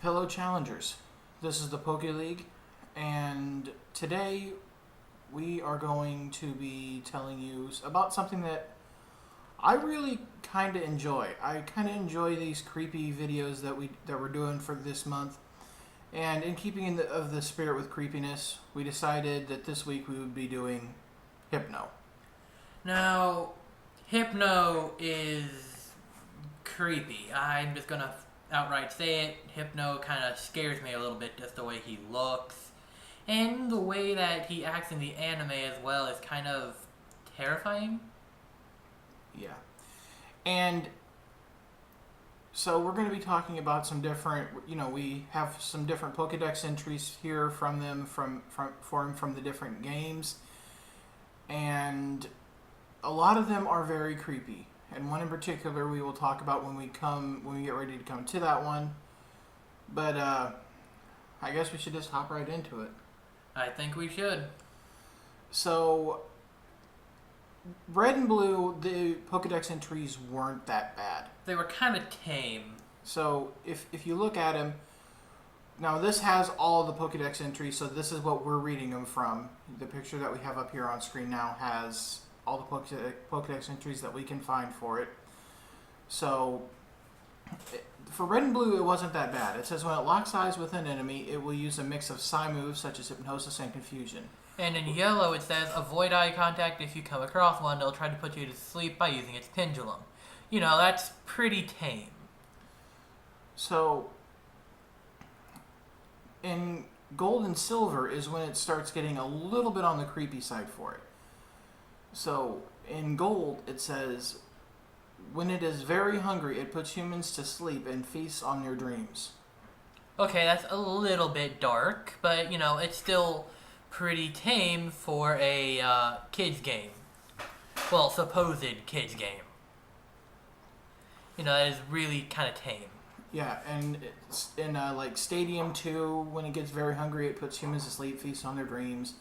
Hello challengers, this is the Poke League, and today we are going to be telling you about something that I really kind of enjoy. I kind of enjoy these creepy videos that we're doing for this month, and in keeping of the spirit with creepiness, we decided that this week we would be doing Hypno. Now, Hypno is creepy. I'm just gonna outright say it. Hypno kind of scares me a little bit, just the way he looks. And the way that he acts in the anime as well is kind of terrifying. Yeah. And so we're going to be talking about some different, we have some different Pokedex entries here from them, from the different games. And a lot of them are very creepy. And one in particular we will talk about when we get ready to come to that one. But I guess we should just hop right into it. I think we should. So, Red and Blue, the Pokedex entries weren't that bad. They were kind of tame. So, if you look at them, now this has all of the Pokedex entries, so this is what we're reading them from. The picture that we have up here on screen now has all the Pokedex entries that we can find for it. So, for Red and Blue, it wasn't that bad. It says when it locks eyes with an enemy, it will use a mix of psi moves such as Hypnosis and Confusion. And in yellow, it says avoid eye contact if you come across one. It'll try to put you to sleep by using its pendulum. You know, that's pretty tame. So, in Gold and Silver is when it starts getting a little bit on the creepy side for it. So, in Gold, it says, when it is very hungry, it puts humans to sleep and feasts on their dreams. Okay, that's a little bit dark, but, you know, it's still pretty tame for a kids game. Well, supposed kids game. You know, that is really kind of tame. Yeah, and it's in like Stadium 2, when it gets very hungry, it puts humans to sleep, feasts on their dreams.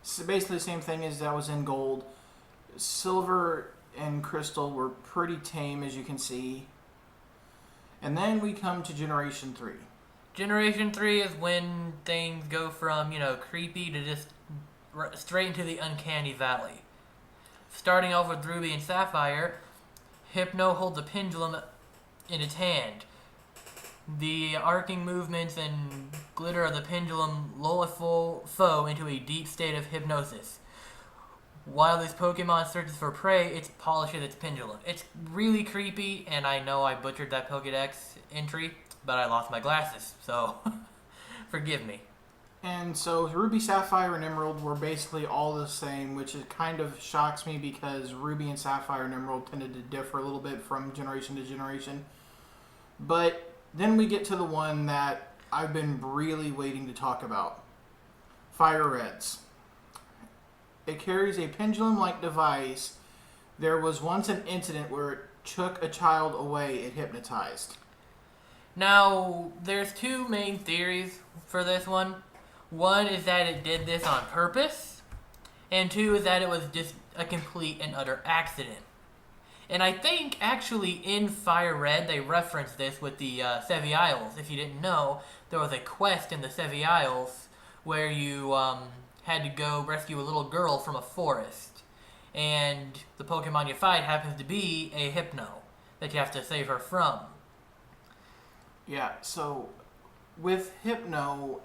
So basically the same thing as that was in Gold. Silver and Crystal were pretty tame, as you can see. And then we come to Generation 3. Generation 3 is when things go from, you know, creepy to just straight into the uncanny valley. Starting off with Ruby and Sapphire, Hypno holds a pendulum in its hand. The arcing movements and glitter of the pendulum lull a foe into a deep state of hypnosis. While this Pokemon searches for prey, it polishes its pendulum. It's really creepy, and I know I butchered that Pokedex entry, but I lost my glasses, so forgive me. And so Ruby, Sapphire, and Emerald were basically all the same, which it kind of shocks me because Ruby and Sapphire and Emerald tended to differ a little bit from generation to generation. But then we get to the one that I've been really waiting to talk about. Fire Reds. It carries a pendulum-like device. There was once an incident where it took a child away it hypnotized. Now, there's two main theories for this one. One is that it did this on purpose, and two is that it was just a complete and utter accident. And I think, actually, in Fire Red, they referenced this with the Sevi Isles. If you didn't know, there was a quest in the Sevi Isles where you had to go rescue a little girl from a forest. And the Pokemon you fight happens to be a Hypno that you have to save her from. Yeah, so with Hypno,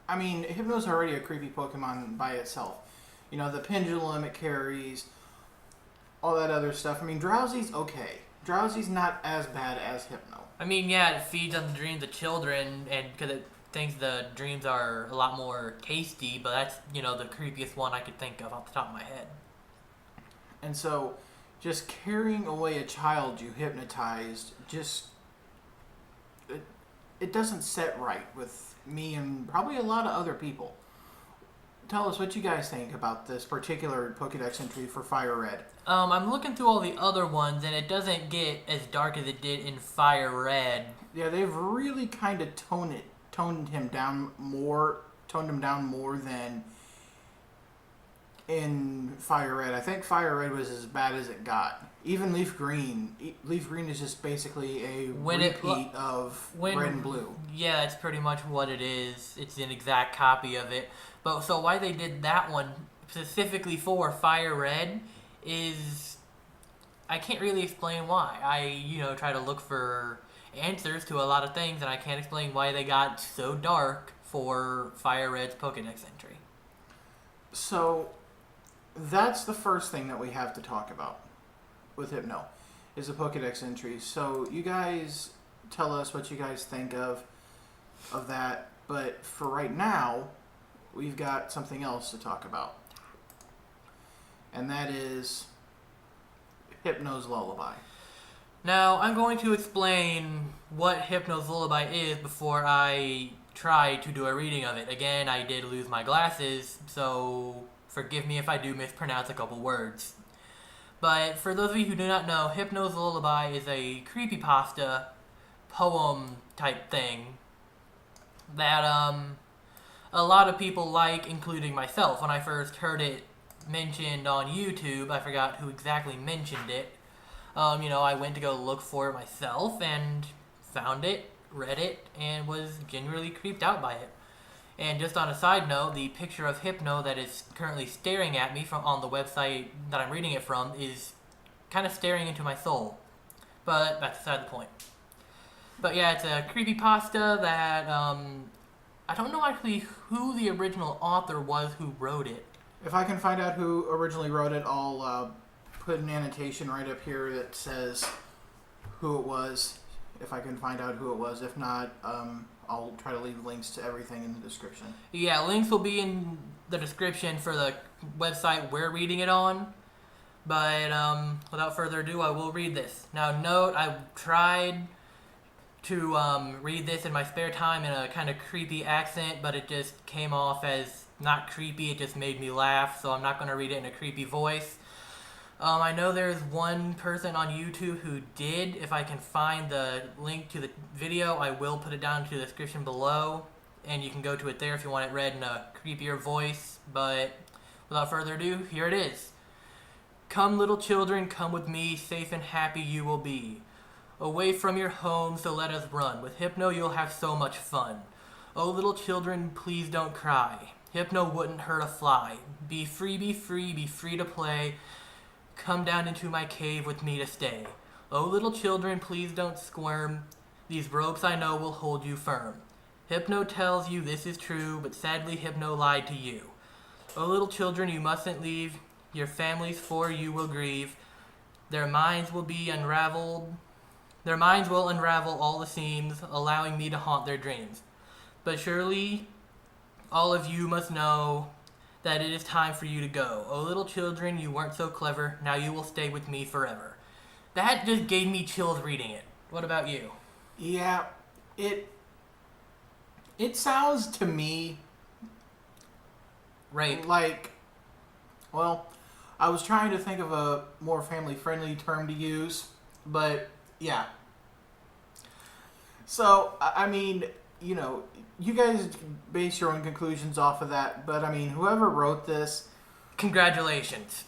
Hypno's already a creepy Pokemon by itself. You know, the pendulum it carries, all that other stuff. I mean, Drowsy's okay. Drowsy's not as bad as Hypno. I mean, yeah, it feeds on the dreams of children, and because it thinks the dreams are a lot more tasty, but that's, you know, the creepiest one I could think of off the top of my head. And so, just carrying away a child you hypnotized, it doesn't set right with me and probably a lot of other people. Tell us what you guys think about this particular Pokedex entry for Fire Red. I'm looking through all the other ones, and it doesn't get as dark as it did in Fire Red. Yeah, they've really kind of toned him down more than in Fire Red. I think Fire Red was as bad as it got. Even Leaf Green. Leaf Green is just basically a When repeat of Red and Blue. Yeah, it's pretty much what it is. It's an exact copy of it. But so why they did that one specifically for Fire Red is I can't really explain why. I try to look for answers to a lot of things, and I can't explain why they got so dark for Fire Red's Pokedex entry. So, that's the first thing that we have to talk about with Hypno, is the Pokedex entry. So, you guys tell us what you guys think of that, but for right now, we've got something else to talk about. And that is Hypno's Lullaby. Now, I'm going to explain what Hypno's Lullaby is before I try to do a reading of it. Again, I did lose my glasses, so forgive me if I do mispronounce a couple words. But for those of you who do not know, Hypno's Lullaby is a creepypasta poem type thing that a lot of people like, including myself. When I first heard it mentioned on YouTube, I forgot who exactly mentioned it. I went to go look for it myself and found it, read it, and was genuinely creeped out by it. And just on a side note, the picture of Hypno that is currently staring at me from on the website that I'm reading it from is kind of staring into my soul. But that's beside the point. But yeah, it's a creepypasta that I don't know actually who the original author was who wrote it. If I can find out who originally wrote it, I'll put an annotation right up here that says who it was, if I can find out who it was. If not, I'll try to leave links to everything in the description. Yeah, links will be in the description for the website we're reading it on. But without further ado, I will read this. Now note, I tried to read this in my spare time in a kind of creepy accent, but it just came off as not creepy, it just made me laugh, so I'm not going to read it in a creepy voice. I know there's one person on YouTube who did. If I can find the link to the video, I will put it down to the description below, and you can go to it there if you want it read in a creepier voice. But without further ado, here it is. Come little children, come with me, safe and happy you will be. Away from your home, so let us run. With Hypno you'll have so much fun. Oh little children, please don't cry. Hypno wouldn't hurt a fly. Be free, be free, be free to play. Come down into my cave with me to stay. Oh little children, please don't squirm. These ropes I know will hold you firm. Hypno tells you this is true, but sadly Hypno lied to you. Oh little children, you mustn't leave. Your families for you will grieve. Their minds will be unraveled. Their minds will unravel all the seams, allowing me to haunt their dreams. But surely all of you must know that it is time for you to go. Oh little children, you weren't so clever. Now you will stay with me forever. That just gave me chills reading it. What about you? Yeah, it sounds to me Rape. like, well, I was trying to think of a more family-friendly term to use, but yeah. So, I mean, you guys base your own conclusions off of that, but I mean, whoever wrote this, Congratulations.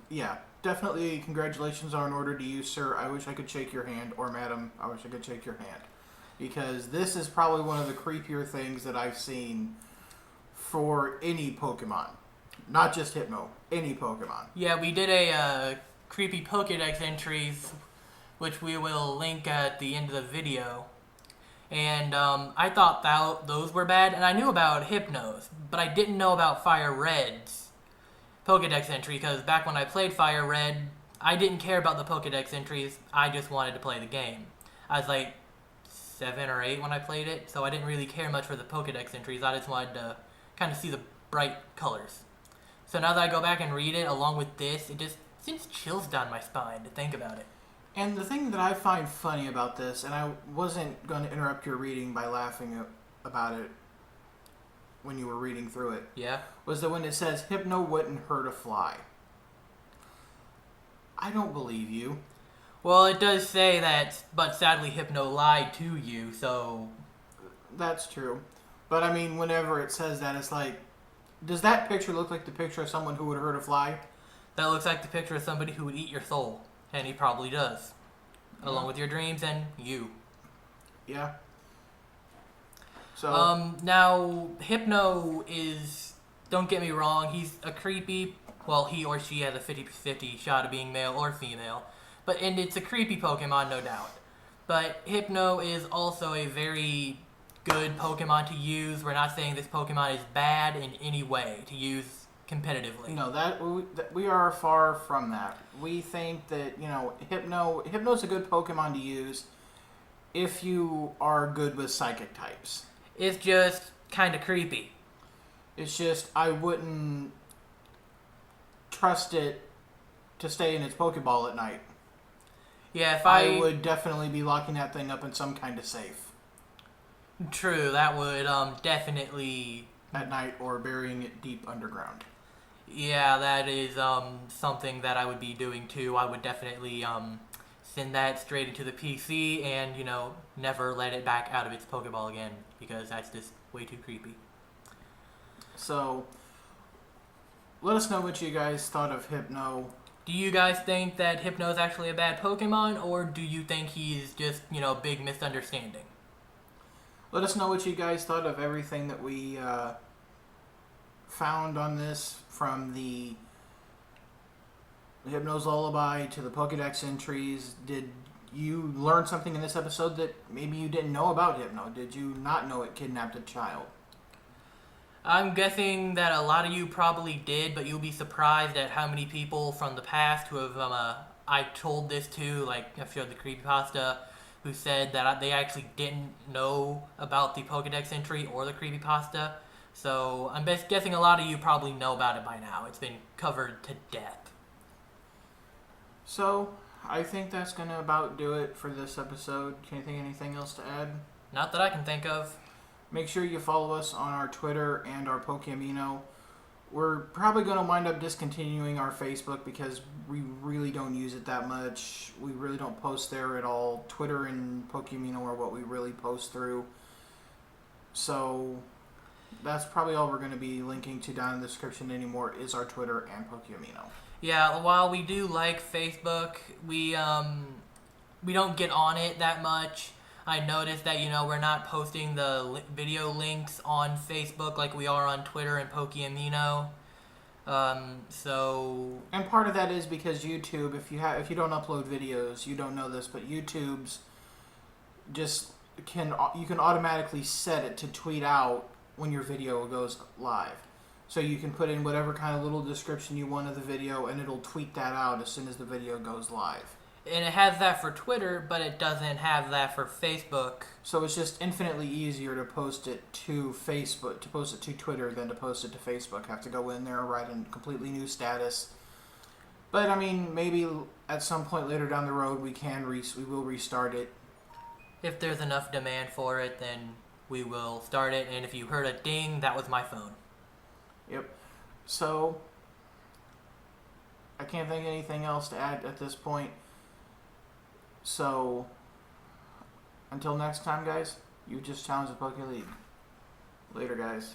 yeah, definitely congratulations are in order to you, sir. I wish I could shake your hand, or madam, I wish I could shake your hand, because this is probably one of the creepier things that I've seen for any Pokemon. Not just Hypno, any Pokemon. Yeah, we did a creepy Pokedex entries, which we will link at the end of the video. And I thought those were bad, and I knew about Hypno's, but I didn't know about Fire Red's Pokedex entry, because back when I played Fire Red, I didn't care about the Pokedex entries, I just wanted to play the game. I was like 7 or 8 when I played it, so I didn't really care much for the Pokedex entries, I just wanted to kind of see the bright colors. So now that I go back and read it along with this, it just sends chills down my spine to think about it. And the thing that I find funny about this, and I wasn't going to interrupt your reading by laughing about it when you were reading through it, Yeah? was that when it says Hypno wouldn't hurt a fly. I don't believe you. Well, it does say that, but sadly Hypno lied to you, so... That's true. But I mean, whenever it says that, it's like, does that picture look like the picture of someone who would hurt a fly? That looks like the picture of somebody who would eat your soul. And he probably does. Along with your dreams and you. Yeah. So now Hypno is, don't get me wrong, he's a creepy, well, he or she has a 50-50 shot of being male or female. And it's a creepy Pokemon, no doubt. But Hypno is also a very good Pokemon to use. We're not saying this Pokemon is bad in any way to use competitively. No, we are far from that. We think that, Hypno's a good Pokemon to use if you are good with Psychic types. It's just kind of creepy. It's just, I wouldn't trust it to stay in its Pokeball at night. Yeah, if I would definitely be locking that thing up in some kind of safe. True, that would definitely... At night, or burying it deep underground. Yeah, that is something that I would be doing too. I would definitely send that straight into the PC and, never let it back out of its Pokeball again, because that's just way too creepy. So, let us know what you guys thought of Hypno. Do you guys think that Hypno is actually a bad Pokemon, or do you think he's just, big misunderstanding? Let us know what you guys thought of everything that we found on this, from the Hypno's Lullaby to the Pokedex entries. Did you learn something in this episode that maybe you didn't know about Hypno? Did you not know it kidnapped a child? I'm guessing that a lot of you probably did, but you'll be surprised at how many people from the past who have I told this to, like I've showed the creepypasta, who said that they actually didn't know about the Pokedex entry or the creepypasta. So I'm guessing a lot of you probably know about it by now. It's been covered to death. So I think that's gonna about do it for this episode. Can you think of anything else to add? Not that I can think of. Make sure you follow us on our Twitter and our Pokeamino. We're probably going to wind up discontinuing our Facebook because we really don't use it that much. We really don't post there at all. Twitter and Pokeamino are what we really post through. So that's probably all we're going to be linking to down in the description anymore is our Twitter and Pokeamino. Yeah, while we do like Facebook, we don't get on it that much. I noticed that, we're not posting the video links on Facebook like we are on Twitter and Pokeamino. And part of that is because YouTube, if you don't upload videos, you don't know this, but YouTube's you can automatically set it to tweet out when your video goes live. So you can put in whatever kind of little description you want of the video, and it'll tweet that out as soon as the video goes live. And it has that for Twitter, but it doesn't have that for Facebook. So it's just infinitely easier to post it to Facebook, to post it to Twitter than to post it to Facebook. Have to go in there, write a completely new status. But I mean, maybe at some point later down the road we will restart it. If there's enough demand for it, then we will start it. And if you heard a ding, that was my phone. Yep. So I can't think of anything else to add at this point. So, until next time, guys, you just challenged the Poke League. Later, guys.